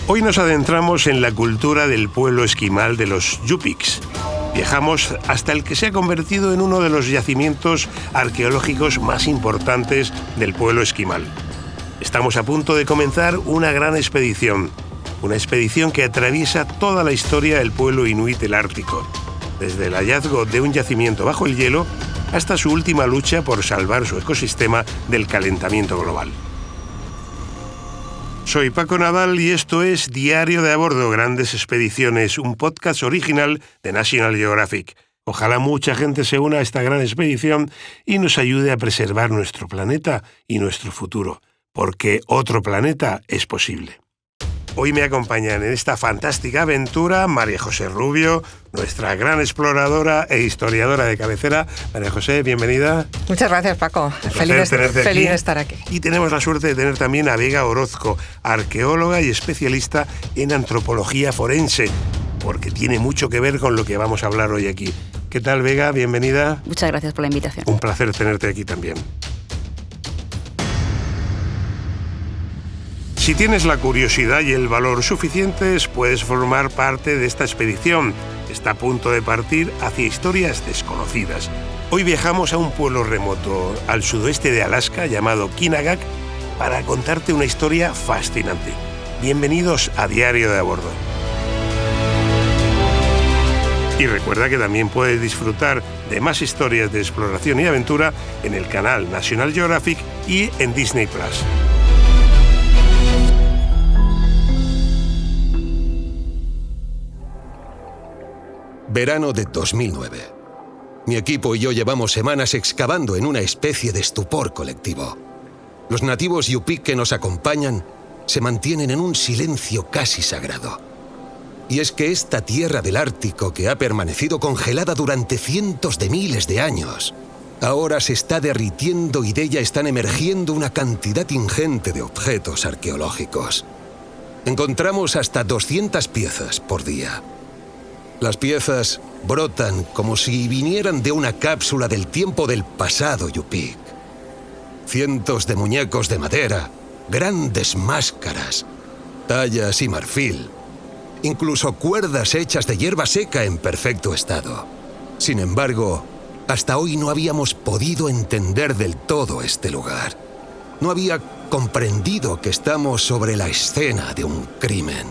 Hoy nos adentramos en la cultura del pueblo esquimal de los Yupiks. Viajamos hasta el que se ha convertido en uno de los yacimientos arqueológicos más importantes del pueblo esquimal. Estamos a punto de comenzar una gran expedición. Una expedición que atraviesa toda la historia del pueblo inuit del Ártico, desde el hallazgo de un yacimiento bajo el hielo hasta su última lucha por salvar su ecosistema del calentamiento global. Soy Paco Nadal y esto es Diario de a Bordo, Grandes Expediciones, un podcast original de National Geographic. Ojalá mucha gente se una a esta gran expedición y nos ayude a preservar nuestro planeta y nuestro futuro, porque otro planeta es posible. Hoy me acompañan en esta fantástica aventura María José Rubio, nuestra gran exploradora e historiadora de cabecera. María José, bienvenida. Muchas gracias, Paco. Feliz de estar aquí. Y tenemos la suerte de tener también a Vega Orozco, arqueóloga y especialista en antropología forense, porque tiene mucho que ver con lo que vamos a hablar hoy aquí. ¿Qué tal, Vega? Bienvenida. Muchas gracias por la invitación. Un placer tenerte aquí también. Si tienes la curiosidad y el valor suficientes, puedes formar parte de esta expedición. Está a punto de partir hacia historias desconocidas. Hoy viajamos a un pueblo remoto al sudoeste de Alaska llamado Kinagac para contarte una historia fascinante. Bienvenidos a Diario de a Bordo. Y recuerda que también puedes disfrutar de más historias de exploración y aventura en el canal National Geographic y en Disney+. Verano de 2009. Mi equipo y yo llevamos semanas excavando en una especie de estupor colectivo. Los nativos Yupik que nos acompañan se mantienen en un silencio casi sagrado. Y es que esta tierra del Ártico, que ha permanecido congelada durante cientos de miles de años, ahora se está derritiendo y de ella están emergiendo una cantidad ingente de objetos arqueológicos. Encontramos hasta 200 piezas por día. Las piezas brotan como si vinieran de una cápsula del tiempo del pasado Yupik. Cientos de muñecos de madera, grandes máscaras, tallas y marfil, incluso cuerdas hechas de hierba seca en perfecto estado. Sin embargo, hasta hoy no habíamos podido entender del todo este lugar. No había comprendido que estamos sobre la escena de un crimen.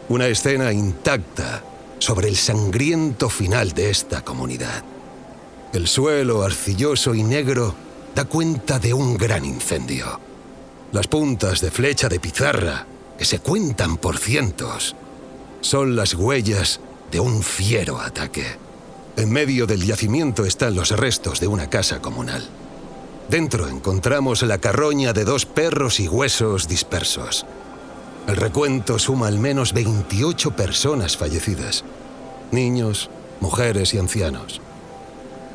Una escena intacta sobre el sangriento final de esta comunidad. El suelo arcilloso y negro da cuenta de un gran incendio. Las puntas de flecha de pizarra, que se cuentan por cientos, son las huellas de un fiero ataque. En medio del yacimiento están los restos de una casa comunal. Dentro encontramos la carroña de 2 perros y huesos dispersos. El recuento suma al menos 28 personas fallecidas. Niños, mujeres y ancianos.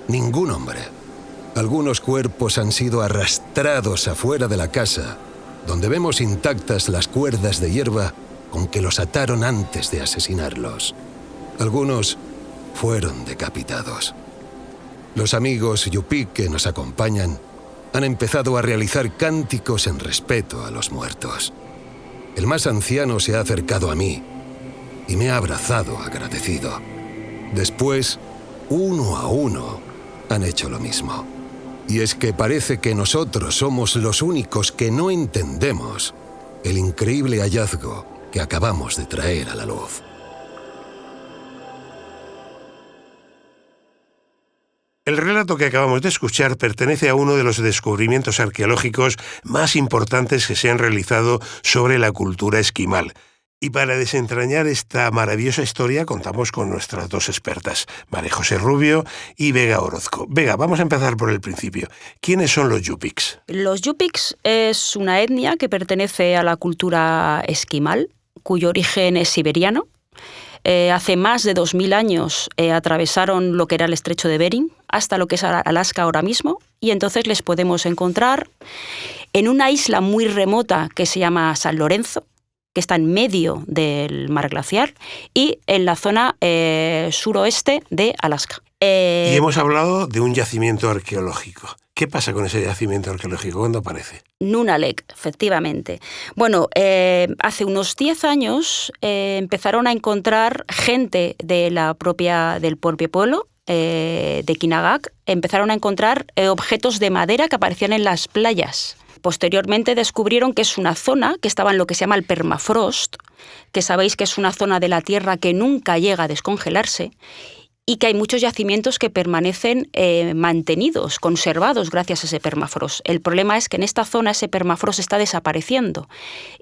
Ningún hombre. Algunos cuerpos han sido arrastrados afuera de la casa, donde vemos intactas las cuerdas de hierba con que los ataron antes de asesinarlos. Algunos fueron decapitados. Los amigos Yupik que nos acompañan han empezado a realizar cánticos en respeto a los muertos. El más anciano se ha acercado a mí y me ha abrazado agradecido. Después, uno a uno, han hecho lo mismo. Y es que parece que nosotros somos los únicos que no entendemos el increíble hallazgo que acabamos de traer a la luz. El relato que acabamos de escuchar pertenece a uno de los descubrimientos arqueológicos más importantes que se han realizado sobre la cultura esquimal. Y para desentrañar esta maravillosa historia contamos con nuestras 2 expertas, María José Rubio y Vega Orozco. Vega, vamos a empezar por el principio. ¿Quiénes son los Yupiks? Los Yupiks es una etnia que pertenece a la cultura esquimal, cuyo origen es siberiano. Hace más de 2000 años atravesaron lo que era el estrecho de Bering hasta lo que es Alaska ahora mismo, y entonces les podemos encontrar en una isla muy remota que se llama San Lorenzo, que está en medio del mar glaciar, y en la zona suroeste de Alaska. Y hemos hablado de un yacimiento arqueológico. ¿Qué pasa con ese yacimiento arqueológico? ¿Cuándo aparece? Nunalek, efectivamente. Bueno, hace unos 10 años empezaron a encontrar gente del propio pueblo, de Kinagak, empezaron a encontrar objetos de madera que aparecían en las playas. Posteriormente descubrieron que es una zona que estaba en lo que se llama el permafrost, que sabéis que es una zona de la Tierra que nunca llega a descongelarse, y que hay muchos yacimientos que permanecen mantenidos, conservados gracias a ese permafrost. El problema es que en esta zona ese permafrost está desapareciendo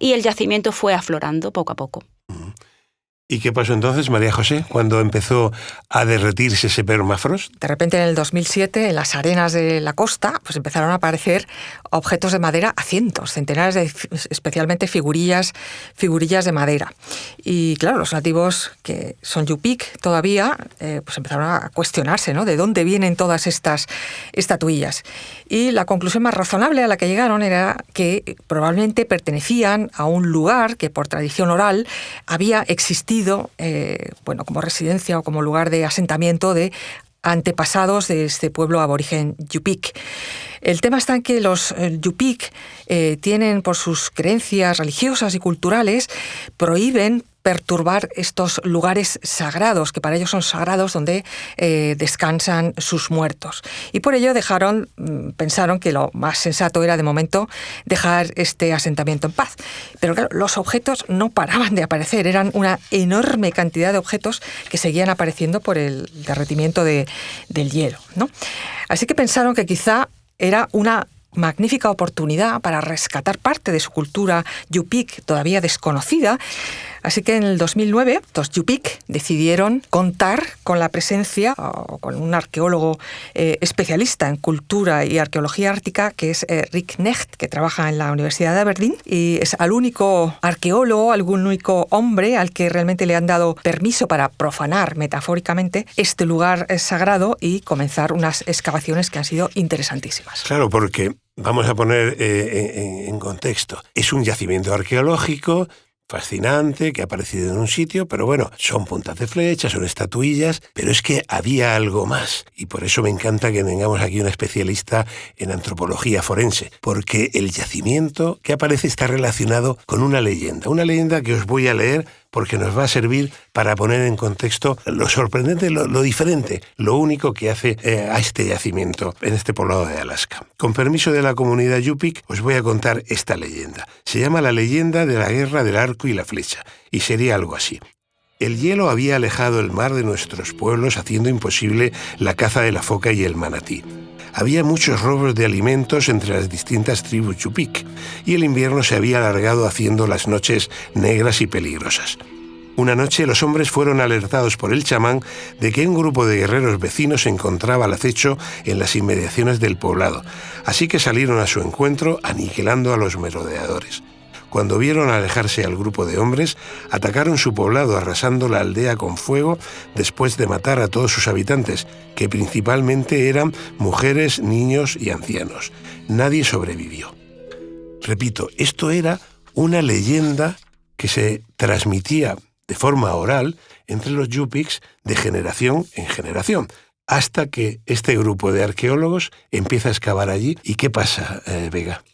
y el yacimiento fue aflorando poco a poco. ¿Y qué pasó entonces, María José, cuando empezó a derretirse ese permafrost? De repente, en el 2007, en las arenas de la costa, pues empezaron a aparecer objetos de madera a cientos, centenares de, especialmente figurillas de madera. Y claro, los nativos, que son Yupik todavía, pues empezaron a cuestionarse, ¿no?, de dónde vienen todas estas estatuillas. Y la conclusión más razonable a la que llegaron era que probablemente pertenecían a un lugar que por tradición oral había existido como residencia o como lugar de asentamiento de antepasados de este pueblo aborigen Yupik. El tema está en que los Yupik tienen, por sus creencias religiosas y culturales, prohíben perturbar estos lugares sagrados, que para ellos son sagrados, donde descansan sus muertos. Y por ello pensaron que lo más sensato era, de momento, dejar este asentamiento en paz. Pero claro, los objetos no paraban de aparecer, eran una enorme cantidad de objetos que seguían apareciendo por el derretimiento del hielo, ¿no? Así que pensaron que quizá era una magnífica oportunidad para rescatar parte de su cultura Yupik todavía desconocida. Así que en el 2009 los Yupik decidieron contar con la presencia o con un arqueólogo especialista en cultura y arqueología ártica, que es Rick Knecht, que trabaja en la Universidad de Aberdeen, y es el único arqueólogo, algún único hombre al que realmente le han dado permiso para profanar metafóricamente este lugar sagrado y comenzar unas excavaciones que han sido interesantísimas. Claro, porque vamos a poner en contexto. Es un yacimiento arqueológico fascinante, que ha aparecido en un sitio, pero bueno, son puntas de flecha, son estatuillas, pero es que había algo más. Y por eso me encanta que tengamos aquí una especialista en antropología forense, porque el yacimiento que aparece está relacionado con una leyenda que os voy a leer porque nos va a servir para poner en contexto lo sorprendente, lo diferente, lo único que hace a este yacimiento en este poblado de Alaska. Con permiso de la comunidad Yupik, os voy a contar esta leyenda. Se llama la leyenda de la guerra del arco y la flecha, y sería algo así. El hielo había alejado el mar de nuestros pueblos, haciendo imposible la caza de la foca y el manatí. Había muchos robos de alimentos entre las distintas tribus Yupik, y el invierno se había alargado haciendo las noches negras y peligrosas. Una noche los hombres fueron alertados por el chamán de que un grupo de guerreros vecinos se encontraba al acecho en las inmediaciones del poblado, así que salieron a su encuentro aniquilando a los merodeadores. Cuando vieron alejarse al grupo de hombres, atacaron su poblado arrasando la aldea con fuego después de matar a todos sus habitantes, que principalmente eran mujeres, niños y ancianos. Nadie sobrevivió. Repito, esto era una leyenda que se transmitía de forma oral entre los Yupiks de generación en generación, hasta que este grupo de arqueólogos empieza a excavar allí. ¿Y qué pasa, Vega?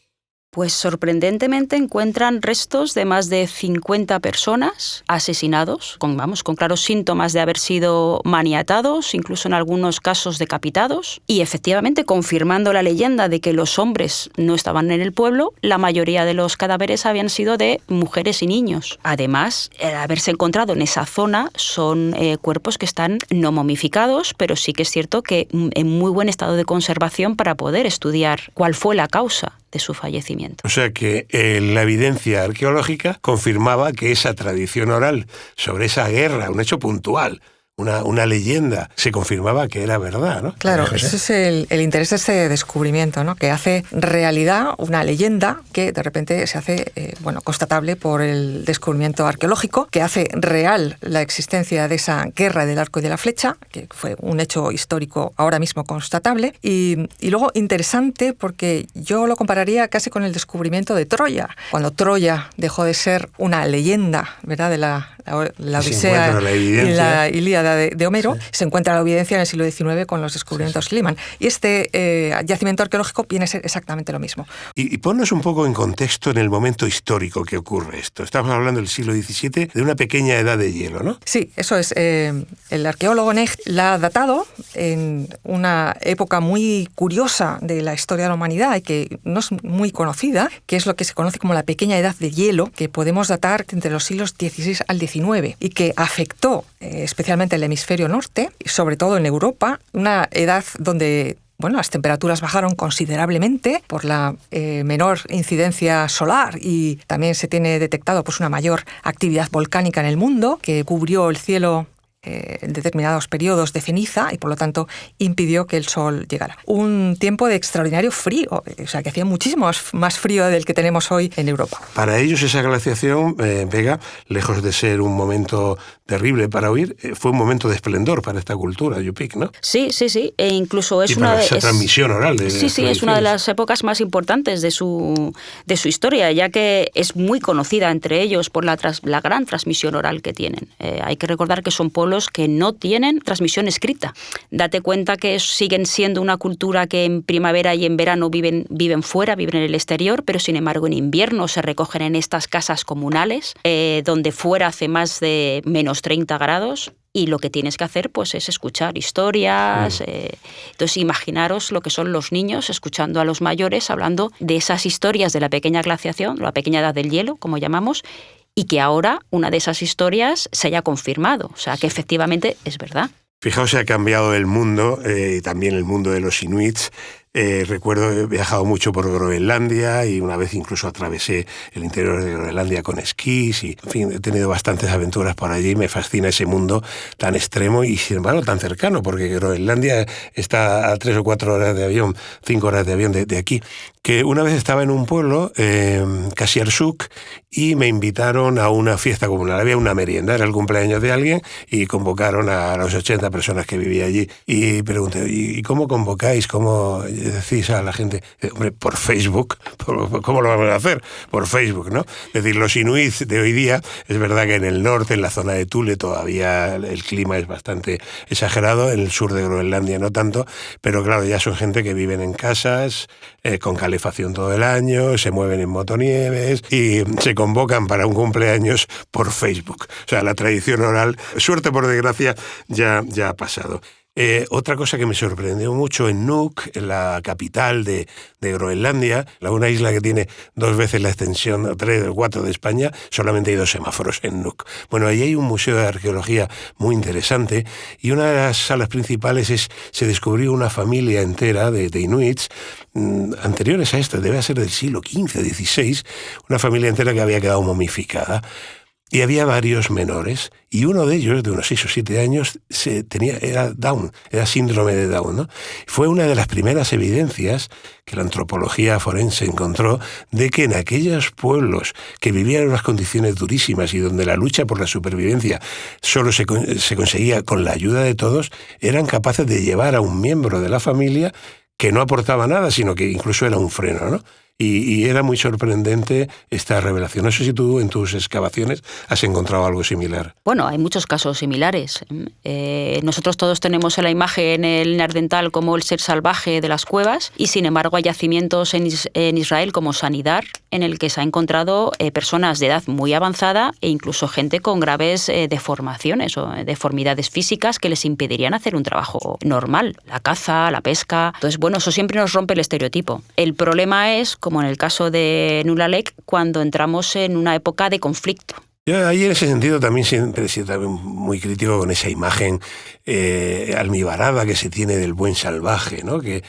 Pues sorprendentemente encuentran restos de más de 50 personas asesinados, con claros síntomas de haber sido maniatados, incluso en algunos casos decapitados. Y efectivamente, confirmando la leyenda de que los hombres no estaban en el pueblo, la mayoría de los cadáveres habían sido de mujeres y niños. Además, al haberse encontrado en esa zona, son cuerpos que están no momificados, pero sí que es cierto que en muy buen estado de conservación para poder estudiar cuál fue la causa de su fallecimiento. O sea que la evidencia arqueológica confirmaba que esa tradición oral sobre esa guerra, un hecho puntual, una leyenda, se confirmaba que era verdad, ¿no? Claro, ese es el interés de este descubrimiento, ¿no? Que hace realidad una leyenda que de repente se hace constatable por el descubrimiento arqueológico, que hace real la existencia de esa guerra del arco y de la flecha, que fue un hecho histórico ahora mismo constatable, y luego interesante porque yo lo compararía casi con el descubrimiento de Troya, cuando Troya dejó de ser una leyenda, ¿verdad?, de la Odisea y la Ilíada Ilíada de Homero, se encuentra la evidencia en el siglo XIX con los descubrimientos Schliemann. Y este yacimiento arqueológico viene a ser exactamente lo mismo. Y ponnos un poco en contexto en el momento histórico que ocurre esto. Estamos hablando del siglo XVII, de una pequeña edad de hielo, ¿no? Sí, eso es. El arqueólogo Knecht la ha datado en una época muy curiosa de la historia de la humanidad y que no es muy conocida, que es lo que se conoce como la pequeña edad de hielo, que podemos datar entre los siglos XVI al XIX y que afectó especialmente el hemisferio norte, sobre todo en Europa, una edad donde las temperaturas bajaron considerablemente por la menor incidencia solar y también se tiene detectado una mayor actividad volcánica en el mundo que cubrió el cielo en determinados periodos de ceniza y por lo tanto impidió que el sol llegara. Un tiempo de extraordinario frío, o sea que hacía muchísimo más frío del que tenemos hoy en Europa. Para ellos esa glaciación, Vega, lejos de ser un momento terrible para oír, fue un momento de esplendor para esta cultura Yupik, ¿no? Sí, e incluso es esa transmisión oral de es una de las épocas más importantes de su historia, ya que es muy conocida entre ellos por la gran transmisión oral que tienen. Hay que recordar que son pueblos que no tienen transmisión escrita. Date cuenta que siguen siendo una cultura que en primavera y en verano viven fuera, viven en el exterior, pero sin embargo en invierno se recogen en estas casas comunales, donde fuera hace más de menos 30 grados. Y lo que tienes que hacer es escuchar historias. Entonces imaginaros lo que son los niños escuchando a los mayores hablando de esas historias de la pequeña glaciación, la pequeña edad del hielo, como llamamos, y que ahora una de esas historias se haya confirmado. O sea, que efectivamente es verdad. Fijaos, se ha cambiado el mundo, también el mundo de los inuits. Recuerdo, he viajado mucho por Groenlandia y una vez incluso atravesé el interior de Groenlandia con esquís y, en fin, he tenido bastantes aventuras por allí. Me fascina ese mundo tan extremo y, sin embargo, tan cercano, porque Groenlandia está a 3 o 4 horas de avión, 5 horas de avión de aquí. Que una vez estaba en un pueblo, Kasiarsuk, y me invitaron a una fiesta comunal. Había una merienda, era el cumpleaños de alguien y convocaron a las 80 personas que vivía allí. Y pregunté, ¿y cómo convocáis? ¿Cómo decís a la gente? Hombre, por Facebook. ¿Cómo lo vamos a hacer? Por Facebook, ¿no? Es decir, los inuits de hoy día, es verdad que en el norte, en la zona de Thule, todavía el clima es bastante exagerado, en el sur de Groenlandia no tanto, pero claro, ya son gente que viven en casas, con calefacción todo el año, se mueven en motonieves y se convocan para un cumpleaños por Facebook. O sea, la tradición oral, suerte por desgracia, ya ha pasado. Otra cosa que me sorprendió mucho en Nuuk, en la capital de Groenlandia, una isla que tiene 2 veces la extensión, 3 o 4 de España, solamente hay 2 semáforos en Nuuk. Bueno, ahí hay un museo de arqueología muy interesante y una de las salas principales se descubrió una familia entera de inuits anteriores a esto, debe ser del siglo XV, XVI, una familia entera que había quedado momificada. Y había varios menores, y uno de ellos, de unos 6 o 7 años, era Down, era síndrome de Down, ¿no? Fue una de las primeras evidencias que la antropología forense encontró de que en aquellos pueblos que vivían en unas condiciones durísimas y donde la lucha por la supervivencia solo se conseguía con la ayuda de todos, eran capaces de llevar a un miembro de la familia que no aportaba nada, sino que incluso era un freno, ¿no? Y era muy sorprendente esta revelación. No sé si tú en tus excavaciones has encontrado algo similar. Bueno, hay muchos casos similares. Nosotros todos tenemos en la imagen el Neandertal como el ser salvaje de las cuevas y sin embargo hay yacimientos en Israel como Sanidar en el que se ha encontrado personas de edad muy avanzada e incluso gente con graves deformaciones o deformidades físicas que les impedirían hacer un trabajo normal, la caza, la pesca. Entonces, bueno, eso siempre nos rompe el estereotipo. El problema es, como en el caso de Nulalek, cuando entramos en una época de conflicto. Yo ahí en ese sentido también siempre he sido también muy crítico con esa imagen almibarada que se tiene del buen salvaje, ¿no? Que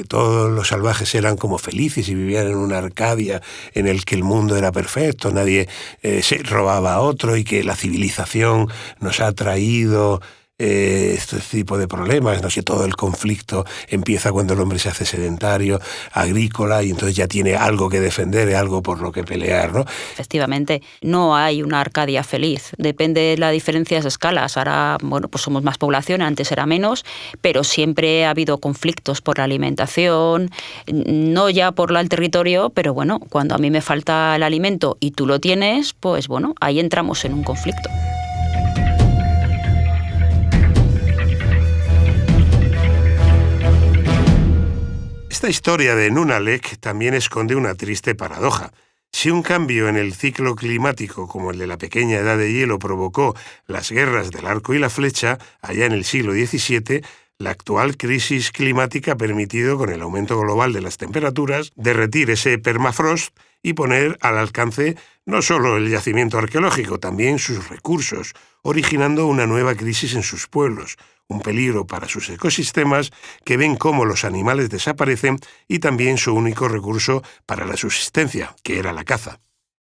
todos los salvajes eran como felices y vivían en una Arcadia en el que el mundo era perfecto, nadie se robaba a otro y que la civilización nos ha traído este tipo de problemas, no sé, todo el conflicto empieza cuando el hombre se hace sedentario, agrícola, y entonces ya tiene algo que defender, algo por lo que pelear, ¿no? Efectivamente, no hay una Arcadia feliz, depende de las diferencias de escalas. Ahora, bueno, pues somos más población, antes era menos, pero siempre ha habido conflictos por la alimentación, no ya por el territorio, pero bueno, cuando a mí me falta el alimento y tú lo tienes, pues bueno, ahí entramos en un conflicto. Esta historia de Nunalek también esconde una triste paradoja. Si un cambio en el ciclo climático como el de la pequeña edad de hielo provocó las guerras del arco y la flecha allá en el siglo XVII, la actual crisis climática ha permitido, con el aumento global de las temperaturas, derretir ese permafrost y poner al alcance no solo el yacimiento arqueológico, también sus recursos, originando una nueva crisis en sus pueblos, un peligro para sus ecosistemas que ven cómo los animales desaparecen y también su único recurso para la subsistencia, que era la caza.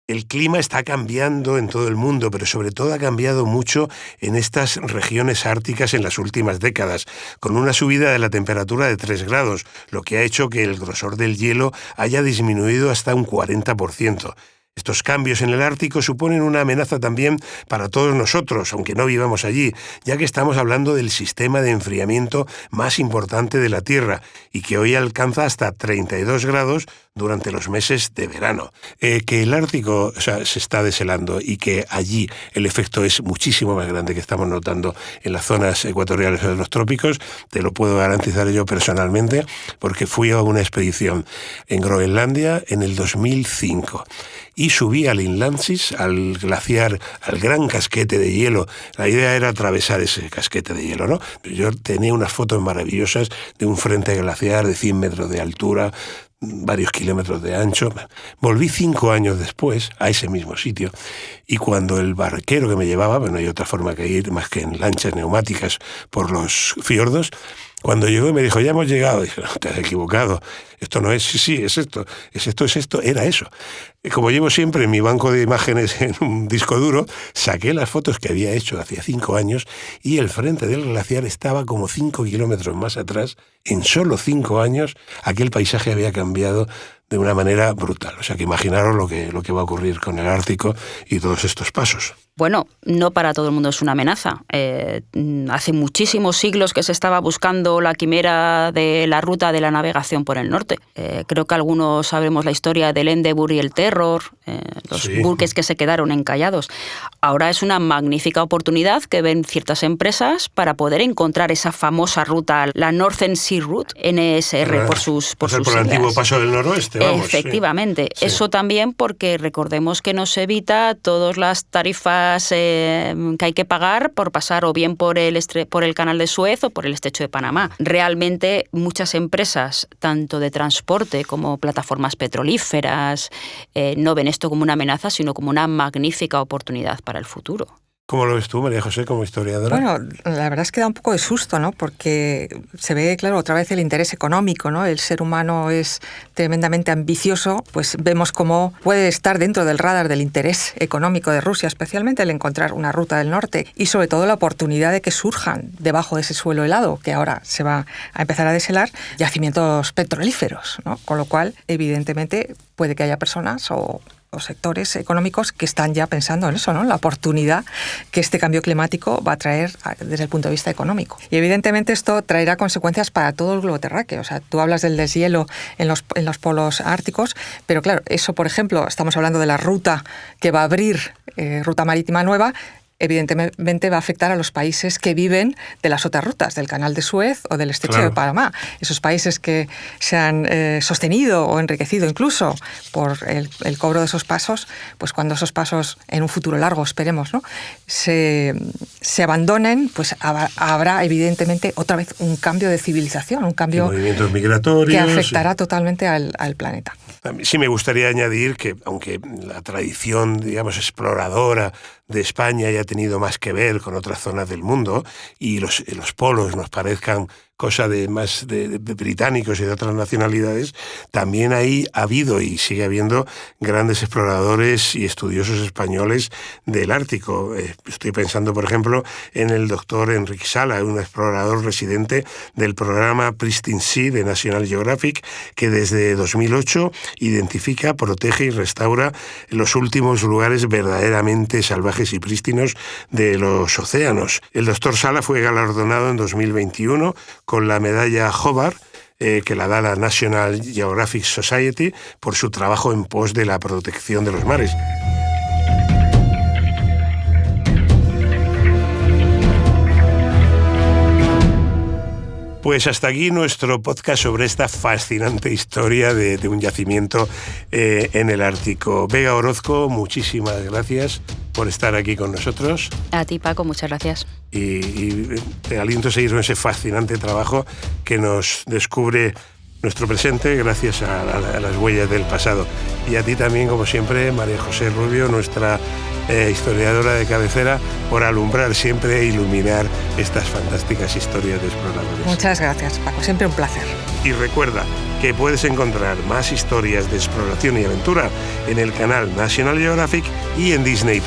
El clima está cambiando en todo el mundo, pero sobre todo ha cambiado mucho en estas regiones árticas en las últimas décadas, con una subida de la temperatura de 3 grados, lo que ha hecho que el grosor del hielo haya disminuido hasta un 40%. Estos cambios en el Ártico suponen una amenaza también para todos nosotros, aunque no vivamos allí, ya que estamos hablando del sistema de enfriamiento más importante de la Tierra y que hoy alcanza hasta 32 grados durante los meses de verano. Que el Ártico se está deshelando y que allí el efecto es muchísimo más grande que estamos notando en las zonas ecuatoriales o de los trópicos, te lo puedo garantizar yo personalmente, porque fui a una expedición en Groenlandia en el 2005. Y subí al Inlandsis, al glaciar, al gran casquete de hielo. La idea era atravesar ese casquete de hielo, ¿no? Yo tenía unas fotos maravillosas de un frente glaciar de 100 metros de altura, varios kilómetros de ancho. Volví 5 años después a ese mismo sitio y cuando el barquero que me llevaba, no hay otra forma que ir más que en lanchas neumáticas por los fiordos, cuando llegó y me dijo, ya hemos llegado, dije, no, te has equivocado, esto no es, sí, es esto, era eso. Como llevo siempre en mi banco de imágenes en un disco duro, saqué las fotos que había hecho hacía 5 años y el frente del glaciar estaba como 5 kilómetros más atrás. En solo 5 años aquel paisaje había cambiado de una manera brutal. O sea que imaginaros lo que va a ocurrir con el Ártico y todos estos pasos. Bueno, no para todo el mundo es una amenaza. Hace muchísimos siglos que se estaba buscando la quimera de la ruta de la navegación por el norte. Creo que algunos sabremos la historia del Endeavour y el Terror, los buques que se quedaron encallados. Ahora es una magnífica oportunidad que ven ciertas empresas para poder encontrar esa famosa ruta, la Northern Sea Route, NSR por sus por el antiguo paso del noroeste, vamos. Efectivamente. Sí. Eso también porque recordemos que nos evita todas las tarifas que hay que pagar por pasar o bien por el canal de Suez o por el estrecho de Panamá. Realmente muchas empresas, tanto de transporte como plataformas petrolíferas, no ven esto como una amenaza, sino como una magnífica oportunidad para el futuro. ¿Cómo lo ves tú, María José, como historiadora? Bueno, la verdad es que da un poco de susto, ¿no? Porque se ve, claro, otra vez el interés económico, ¿no? El ser humano es tremendamente ambicioso, pues vemos cómo puede estar dentro del radar del interés económico de Rusia, especialmente el encontrar una ruta del norte y sobre todo la oportunidad de que surjan debajo de ese suelo helado, que ahora se va a empezar a deshelar, yacimientos petrolíferos, ¿no? Con lo cual, evidentemente, puede que haya personas o sectores económicos que están ya pensando en eso, ¿no? La oportunidad que este cambio climático va a traer desde el punto de vista económico. Y evidentemente esto traerá consecuencias para todo el globo terráqueo. O sea, tú hablas del deshielo en los polos árticos, pero claro, eso, por ejemplo, estamos hablando de la ruta que va a abrir, ruta marítima nueva, evidentemente va a afectar a los países que viven de las otras rutas, del canal de Suez o del estrecho de Panamá. Esos países que se han sostenido o enriquecido incluso por el cobro de esos pasos, pues cuando esos pasos en un futuro largo, esperemos, ¿no? se abandonen, pues habrá evidentemente otra vez un cambio de civilización, un cambio movimientos migratorios, que afectará totalmente al planeta. Sí me gustaría añadir que, aunque la tradición, digamos, exploradora de España haya tenido más que ver con otras zonas del mundo y los polos nos parezcan cosa de más de británicos y de otras nacionalidades, también ahí ha habido y sigue habiendo grandes exploradores y estudiosos españoles del Ártico. Estoy pensando, por ejemplo, en el doctor Enrique Sala, un explorador residente del programa Pristine Sea de National Geographic, que desde 2008 identifica, protege y restaura los últimos lugares verdaderamente salvajes y prístinos de los océanos. El doctor Sala fue galardonado en 2021 con la medalla Hobart, que la da la National Geographic Society por su trabajo en pos de la protección de los mares. Pues hasta aquí nuestro podcast sobre esta fascinante historia de un yacimiento en el Ártico. Vega Orozco, muchísimas gracias por estar aquí con nosotros. A ti, Paco, muchas gracias. Y te aliento a seguir con ese fascinante trabajo que nos descubre nuestro presente gracias a las huellas del pasado. Y a ti también, como siempre, María José Rubio, nuestra historiadora de cabecera, por alumbrar siempre e iluminar estas fantásticas historias de exploradores. Muchas gracias, Paco. Siempre un placer. Y recuerda que puedes encontrar más historias de exploración y aventura en el canal National Geographic y en Disney+.